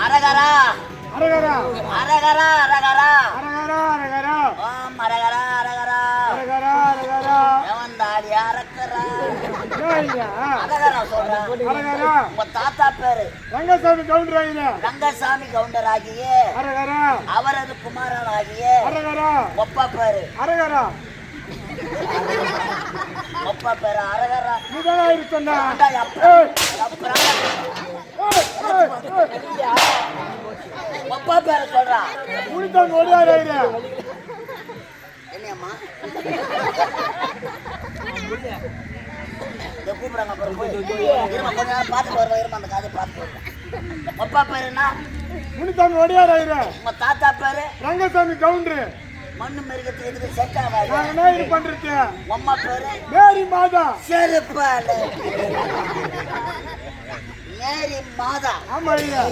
அரகரா அரகரா அரகரா அரகரா அரகரா அரகரா ஓம் அரகரா அரகரா அரகரா அரகரா எவன்தாடி அரக்கரா ஐயா அரகரா சொல்றா அரகரா உங்க தாத்தா பேரு ரங்கசாமி கவுண்டர் ஆகிய ரங்கசாமி கவுண்டர் ஆகிய அரகரா அவரது குமாரன் ஆகிய அரகரா ஒப்பா பேரு அரகரா ஒப்பா பேரு அரகரா நீதான் இருக்கா ஒப்பா பேரு சொல்றா உனிதான் ஓடியாரு என்னம்மா கூப்பிடுறாங்க அப்புறம் போய் இருமா கொஞ்ச நேரம் பார்த்துட்டு வருவோம் இருமா அந்த காதை பார்த்துட்டு வருவோம் ஒப்பா பேரு என்ன உனிதான் ஓடியாரு உங்க தாத்தா பேரு ரங்கசாமி கவுண்டர் மண்ணு மிருகத்துக்கு எதுக்கு செட் ஆகாது நான் என்ன இது பண்றது அம்மா பேரு மேரி மாதா செருப்பால மேரி மாதா ஆமா ஐயா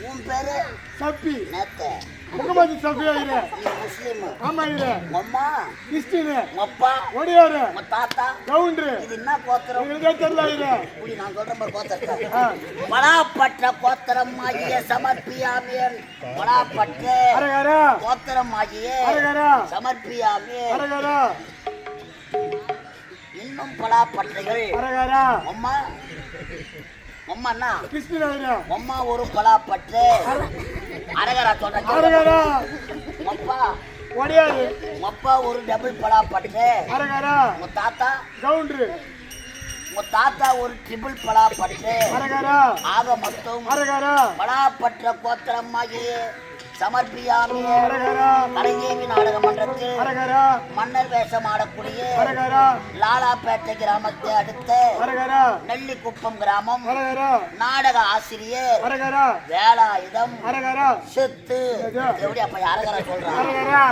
உன் பேரு சப்பி நேத்த முகமது சஃபி ஐயா நீ முஸ்லீம் ஆமா ஐயா அம்மா கிறிஸ்டின் அப்பா ஒடியாரு உங்க தாத்தா கவுண்டர் இது என்ன கோத்திரம் உங்களுக்கு தெரியல ஐயா இப்படி நான் சொல்ற மாதிரி கோத்திரம் பலாப்பற்ற கோத்திரம் ஆகிய சமர்ப்பியாமியன் பலாப்பற்ற அரகரா கோத்திரம் ஆகிய அரகரா சமர்ப்பியாமியன் அரகரா இன்னும் பலாப்பற்றைகள் அரகரா அம்மா அம்மாண்ணா கிறிஸ்டின் ஐயா அம்மா ஒரு பலாப்பற்று அரகரா சொல்றேன் அரகரா அப்பா ஒடியாரு அப்பா ஒரு டபுள் பலாப்பற்று அரகரா உங்க தாத்தா கவுண்டர் உங்க தாத்தா ஒரு ட்ரிபிள் பலாப்பற்று அரகரா ஆக மொத்தம் அரகரா பலாப்பற்ற கோத்திரமாகிய சமர்ப்பியாமி அரகரா கலைஞேவி நாடக மன்றத்தில் அரகரா மன்னர் வேஷம் ஆடக்கூடிய அரகரா லாலாப்பேட்டை கிராமத்தை அடுத்த அரகரா நெல்லிக்குப்பம் கிராமம் அரகரா நாடக ஆசிரியர் அரகரா வேலாயுதம் அரகரா சித்து எப்படி அப்ப அரகரா சொல்றான் அரகரா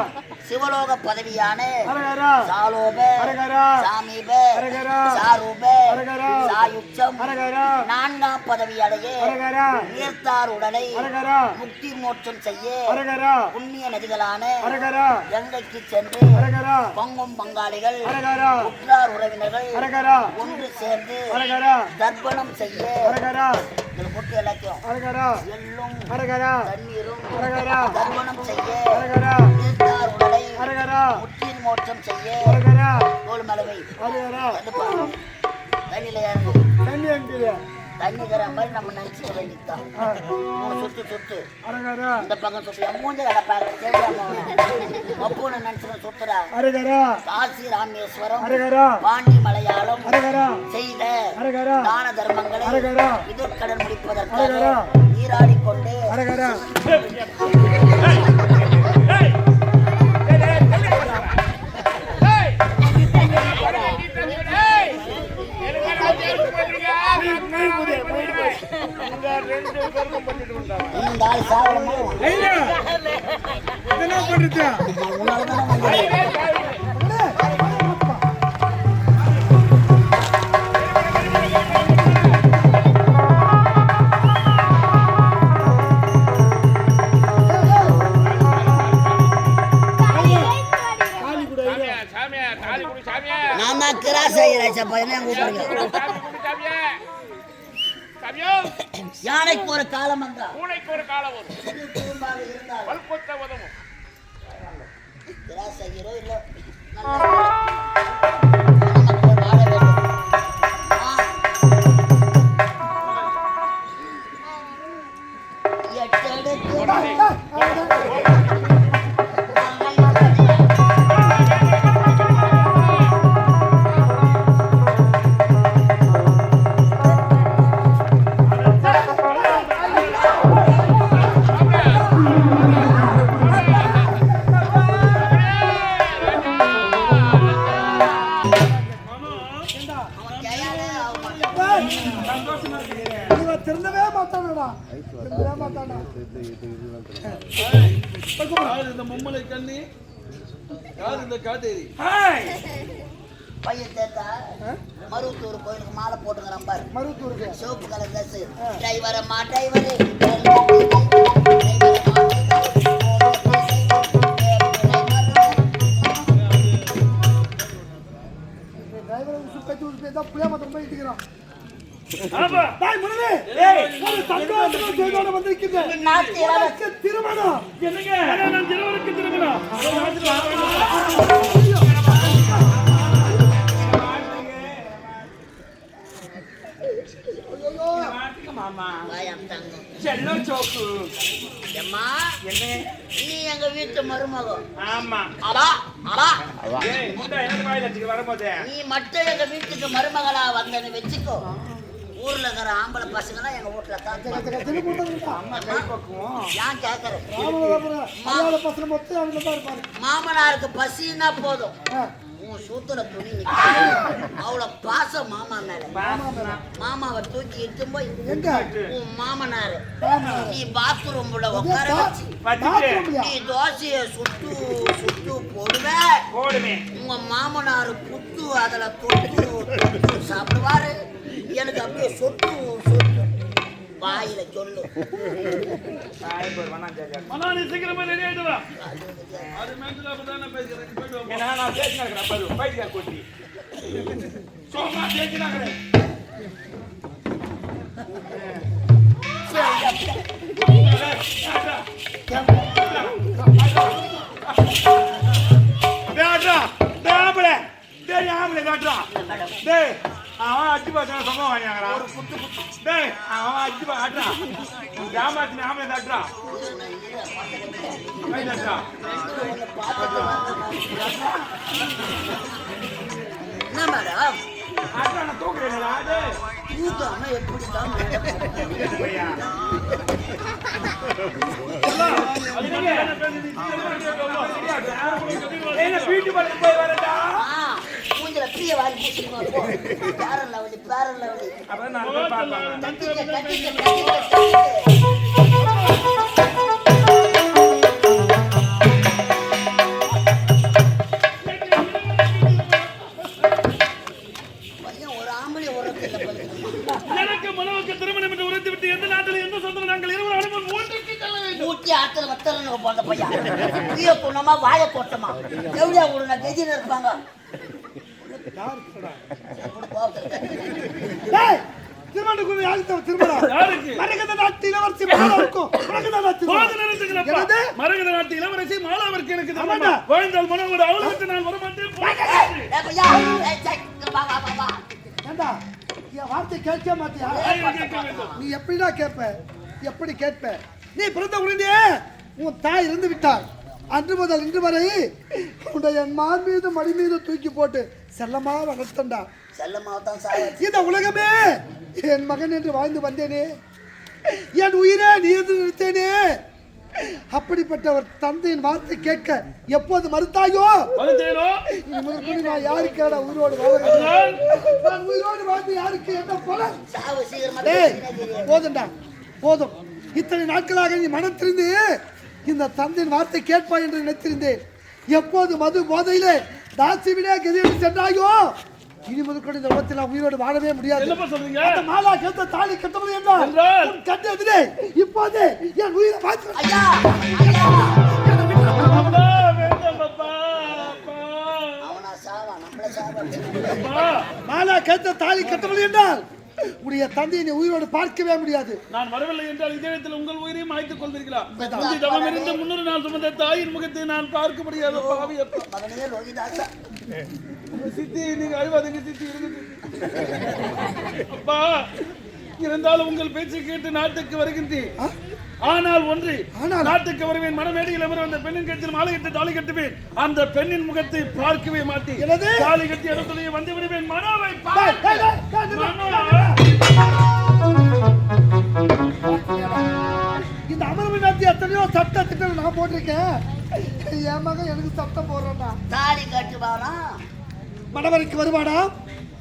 சிவலோக பதவியான அரகரா சாலோப அரகரா சாமீப அரகரா சாரூப அரகரா சாயுச்சம் அரகரா நான்காம் பதவி அடைய அரகரா உயர்த்தார் உடலை அரகரா முக்தி மோட்சம் செய்ய அரகரா புண்ணிய நதிகளான அரகரா கங்கைக்கு சென்று அரகரா பொங்கும் பங்காளிகள் அரகரா உற்றார் உறவினர்கள் அரகரா ஒன்று சேர்ந்து அரகரா தர்ப்பணம் செய்ய அரகரா இதுல போட்டு எல்லாத்தையும் அரகரா எள்ளும் அரகரா தண்ணீரும் அரகரா தர்ப்பணம் செய்ய அரகரா உயர்த்தார் உடலை அரகரா முக்தி மோட்சம் செய்ய அரகரா தோல் மலவை அரகரா தண்ணியில இறங்கு தண்ணி எங்கியா தண்ணிக்கிற மாதிரி நம்ம நினைச்சுக்க வேண்டியதுதான் மூணு சுத்து சுத்து அரகரா இந்த பக்கம் சுத்து என் மூஞ்ச கடை பார்க்க ஒப்புன்னு நினைச்சுக்க சுத்துறா அரகரா காசி ராமேஸ்வரம் அரகரா பாண்டி மலையாளம் அரகரா செய்த அரகரா தான தர்மங்களை அரகரா எதிர்கடன் முடிப்பதற்காக அரகரா நீராடிக்கொண்டு அரகரா யானைக்கு ஒரு காலம் வந்தா பூனைக்கு ஒரு காலம் வரும். பல்பொத்த உதவும். கிராசையரோ இல்ல நமக்கு ஒரு வாழ வேண்டும். திருந்தவே மாட்டானடா திருந்தவே மாட்டானா இந்த மும்மலை கண்ணி யார் இந்த காட்டேரி பையன் சேர்த்தா மருவத்தூர் கோயிலுக்கு மாலை போட்டுக்கிறான் பாரு மருவத்தூருக்கு சிவப்பு கலர் ட்ரெஸ் டிரைவரம்மா டிரைவரு புளியா மாத்திரம் போய் இட்டுக்கிறான் ஆமா தாய் முன்னே ஒரு சங்கோஷமா செய்தோட வந்து அறிவிக்கின்றேன். நாட்டு இளவரசி உனக்கு திருமணம். என்னங்க நான் திருவருக்கு திருமணம் மாமா வாயாம் தங்கம். செல்லம் சோப்பு எம்மா, என்ன நீ எங்க வீட்டு மருமகம். ஆமா அவா அவா ஏய் இந்த எனக்கு வாயில வச்சுக்க வரும்போதே நீ மட்டும் எங்க வீட்டுக்கு மருமகளா வந்தேன்னு வச்சுக்கோ, ஊர்ல இருக்கிற ஆம்பளை பசங்கலாம் எங்க வீட்டுல காத்து திரு போட்டதுடா. அம்மா கை பக்குவோம் ஏன் கேக்குற? மலையாள பசங்க மொத்தம் அவங்கள தான் இருப்பாரு. மாமனாருக்கு பசின்னா போதும், ஆ, உன் சூத்துல துணி நிக்கும். அவ்வளவு பாசம் மாமா மேல. மாமாவை தூக்கி இட்டு போய் எங்க? உன் மாமனாரு மாமனாரு. நீ பாத்ரூம்ல உட்கார வச்சு வச்சுட்டு நீ தோசைய சுட்டு சுட்டு போடுவ. போடுவேன் உங்க மாமனாரு புத்து அதுல தொட்டு தொட்டு சாப்பிடுவாரு. எனக்கு அப்படியே சொட்டு சொட்டு வாயில சொல்லு. ஆய் போய் வேணாம் ஜாலியா அண்ணா நீ சீக்கிரமா ரெடி ஆயிட்டு வா அது மேட்ச்ல அப்பதானே பேசுறேன் போய்ட்டு வா ஏன்னா நான் பேசினா இருக்கிறேன் பாரு பைத்தியா கொட்டி சோமா பேசினா இருக்கிறேன் டேடா டேபல டேய் ஆம்பளை காட்றா டேய் அவன் அடி பாத்தா சம வாங்கியாங்கடா ஒரு புத்து புத்து டேய் அவன் அடி பாட்றா ஜாமாத்தி ஆம்பளை காட்றா கை காட்றா என்ன மேடம் ஆட்றா நான் தூக்குறேன்டா டேய் தூக்காம எப்படிதான் பையா அது என்ன பேசுறீங்க என்ன வீட்டு பக்கம் போய் வரடா மூஞ்சில பிரிய வாங்கி பூசிக்கோ. பேரன் லவலி பேரன் லவலி அப்ப நான் போய் பாப்பேன் கட்டிக்க கட்டிக்க கட்டிக்க பையன் ஒரு ஆம்பளை உரத்து இல்லை. எனக்கு மனவுக்கு திருமணம் என்று உரைத்து விட்டு எந்த நாட்டில் எந்த சொந்தம் நாங்கள் இருவர் அனுமதி ஒன்றுக்கு செல்ல வேண்டும் ஊட்டி ஆத்துல வத்தலன்னு போட்ட பையன் பிரிய குணமா வாய போட்டமா எவ்வளோ விடுங்க கெஜின்னு இருப்பாங்க. டேய், திருமணத்துக்கு யாருக்கு திருமணம்? யாருக்கு மரகத நாட்டு இளவரசி மாலாவுக்கும் மரகத நாட்டு போது நிறுத்துங்களப்பா. என்னது? மரகத நாட்டு இளவரசி மாலாவிற்கு எனக்கு ஆமாடா. திருமணம் வாழ்ந்தால் மனோடு அவளுக்கு நான் வரமாட்டேன் ஏய் பையா, ஏய் சக், வா வா வா வா. ஏண்டா, என் வார்த்தை கேட்க மாட்டியா? கேட்க வேண்டும் நீ எப்படிடா கேட்ப? எப்படி கேட்ப? நீ பிறந்த உடனே உன் தாய் இருந்து விட்டார். அன்று முதல் இன்று வரை உன்னுடைய என் மார் மீது மடி மீது தூக்கி போட்டு செல்லமா வளர்த்தண்டா. செல்லம்மாவை தான் சாய இந்த உலகமே என் மகன் என்று வாழ்ந்து வந்தேனே, என் உயிரே நீர்ந்து நிறுத்தேனே. அப்படிப்பட்ட ஒரு தந்தையின் வார்த்தை கேட்க எப்போது மறுத்தாயோ, வருந்தேனோ இனி முதற்கொண்டு நான் யாருக்கான உயிரோடு வாழ வேண்டும்? நான் உயிரோடு வாழ்ந்து யாருக்கு என்ன பலன்? சாவு சீக்கிரமா டேய், தெரியாது. போதும்டா போதும். இத்தனை நாட்களாக நீ மனத்திருந்து இந்த தந்தையின் வார்த்தை கேட்பாய் என்று நினைத்திருந்தேன். எப்போது மது போதையிலே தாசிவிடே கதியோடு சென்றாயோ, இனி முதற்கொண்டு இந்த உலகத்தில் நான் உயிரோடு வாழவே முடியாது. என்னப்பா சொல்றீங்க அந்த மாலா கேட்ட தாலி கட்டவது என்றால் என்றால்? உன் கண்ணு எதிரே இப்போது என் உயிரை மாற்ற ஐயா ஐயா அப்பா, வேண்டாம் அப்பா, அப்பா, அவனா சாவா நம்மள சாவா. அப்பா. மாலா கேட்ட தாலி கட்டவது என்றால் உடைய தந்தையை நீ உயிரோடு பார்க்கவே முடியாது. நான் வரவில்லை என்றால் இதயத்தில் உங்கள் உயிரையும் மாய்த்துக் கொள்வீர்களா? முந்தி தவம் இருந்து 300 நாள் சுமந்த தாயின் முகத்தை நான் பார்க்க முடியாது. பாவி அப்பா. மகனே ரோகிதாசா, சித்தி நீங்க அழுவாதீங்க சித்தி இருக்குது. அப்பா, இருந்தாலும் உங்கள் பேச்சை கேட்டு நாட்டுக்கு வருகின்றேன். ஆனால் ஒன்று, ஆனால்? நாட்டுக்கு வருவேன், மனமேடையில் அமர அந்த பெண்ணின் கட்டில் மாலை கட்டி தாலி கட்டுவேன். அந்த பெண்ணின் முகத்தை பார்க்கவே மாட்டேன். என்னது? தாலி கட்டி இடத்துலயே வந்து விடுவேன். மனோவை டேய், பார். டேய், டேய், டேய், நில்லு. மனோ. இந்த அமர்வு நாட்டி எத்தனையோ சட்ட திட்டம் நான் போட்டிருக்கேன். என் மகன் எனக்கு சட்டம் போடுறா. தாலி கட்டுவானா? மணவரைக்கு வருவானா?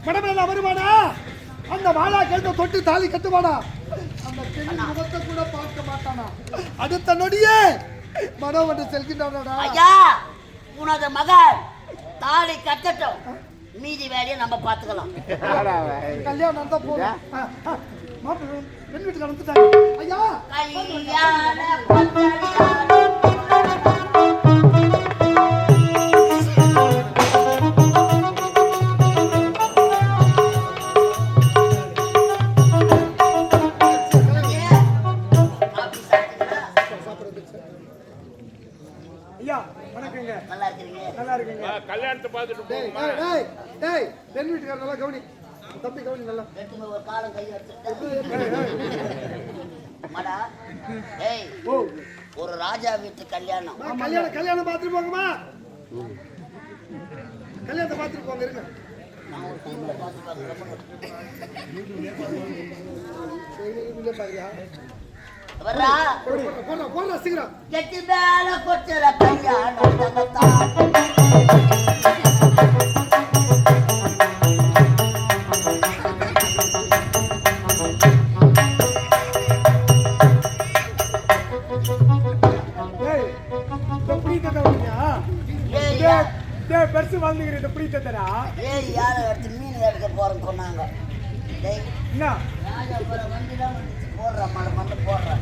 மணவரையில் வருவானா? அந்த மாலா கேட்ட தொட்டு தாலி கட்டுவானா? அந்த பெண்ணின் முகத்தை கூட பார்க்க மாட்டானா? அடுத்த நொடியே மனோவன்று செல்கின்றானா? ஐயா, உனது மகன் தாலி கட்டட்டும், மீதி வேலையை நம்ம பார்த்துக்கலாம். கல்யாணம் நடந்தா போதும். மாப்பிள்ளை பெண் வீட்டுக்கு வந்துட்டாங்க. ஐயா, கல்யாண பந்தலில் நல்லா இருக்குங்க. கல்யாணத்தை பார்த்துட்டு டேய் போகுமா? டேய் டேய் பெண் வீட்டுக்காரர் நல்லா கவனி. தம்பி கவனி நல்லா. வெட்டுமே ஒரு காலம் கை வச்சுட்டேன் மடா. ஏய் ஓ ஒரு ராஜா வீட்டு கல்யாணம். கல்யாணம் பார்த்துட்டு போங்கம்மா. கல்யாணத்தை பார்த்துட்டு போங்க இருங்க. நான் ஒரு டீம்ல பார்த்து வர்றா போடுறா சீக்கிரம். கெட்டி மேல கொட்டுற கல்யாணம் தங்கத்தான். பெருசு வாழ்ந்துக்கிறீங்க பிடித்தரா ஏய் யாரை எடுத்து மீன் எடுக்க போறேன்னு சொன்னாங்க. டேய் என்ன ராஜா போற வண்டிலாம் வந்துச்சு போடுற மலை மண்ணு போடுறேன்.